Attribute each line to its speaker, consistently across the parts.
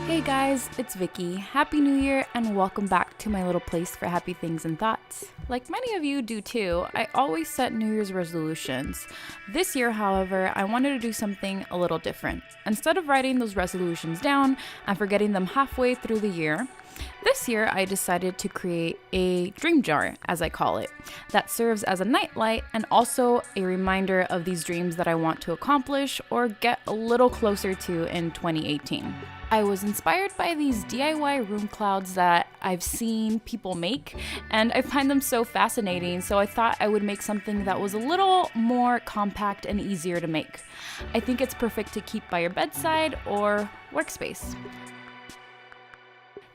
Speaker 1: Hey guys, it's Vicky. Happy New Year and welcome back to my little place for happy things and thoughts. Like many of you do too, I always set New Year's resolutions. This year, however, I wanted to do something a little different. Instead of writing those resolutions down and forgetting them halfway through the year, this year I decided to create a dream jar, as I call it, that serves as a nightlight and also a reminder of these dreams that I want to accomplish or get a little closer to in 2018. I was inspired by these DIY room clouds that I've seen people make, and I find them so fascinating, so I thought I would make something that was a little more compact and easier to make. I think it's perfect to keep by your bedside or workspace.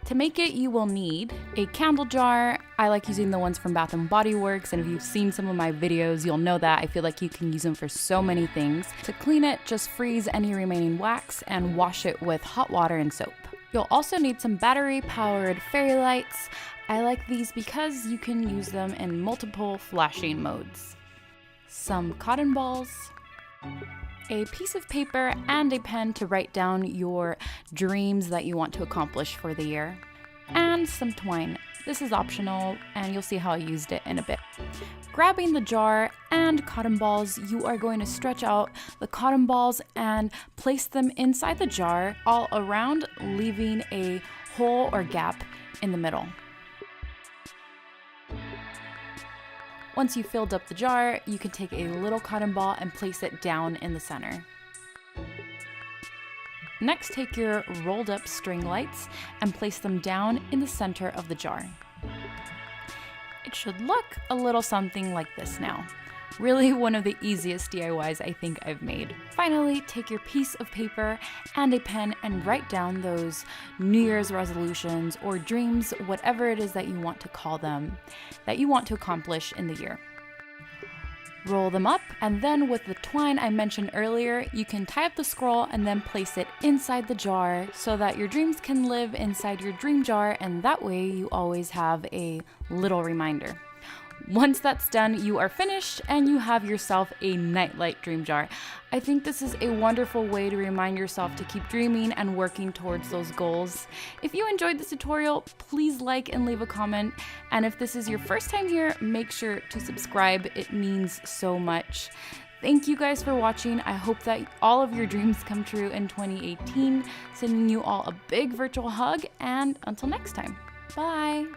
Speaker 1: To make it, you will need a candle jar. I like using the ones from Bath & Body Works, and if you've seen some of my videos, you'll know that I feel like you can use them for so many things. To clean it, just freeze any remaining wax and wash it with hot water and soap. You'll also need some battery-powered fairy lights. I like these because you can use them in multiple flashing modes. Some cotton balls, a piece of paper, and a pen to write down your dreams that you want to accomplish for the year, and some twine. This is optional, and you'll see how I used it in a bit. Grabbing the jar and cotton balls, you are going to stretch out the cotton balls and place them inside the jar all around, leaving a hole or gap in the middle. Once you've filled up the jar, you can take a little cotton ball and place it down in the center. Next, take your rolled up string lights and place them down in the center of the jar. It should look a little something like this now. Really one of the easiest DIYs I think I've made. Finally, take your piece of paper and a pen and write down those New Year's resolutions or dreams, whatever it is that you want to call them, that you want to accomplish in the year. Roll them up, and then with the twine I mentioned earlier, you can tie up the scroll and then place it inside the jar so that your dreams can live inside your dream jar, and that way you always have a little reminder. Once that's done, you are finished and you have yourself a nightlight dream jar. I think this is a wonderful way to remind yourself to keep dreaming and working towards those goals. If you enjoyed this tutorial, please like and leave a comment. And if this is your first time here, make sure to subscribe. It means so much. Thank you guys for watching. I hope that all of your dreams come true in 2018. Sending you all a big virtual hug, and until next time, bye.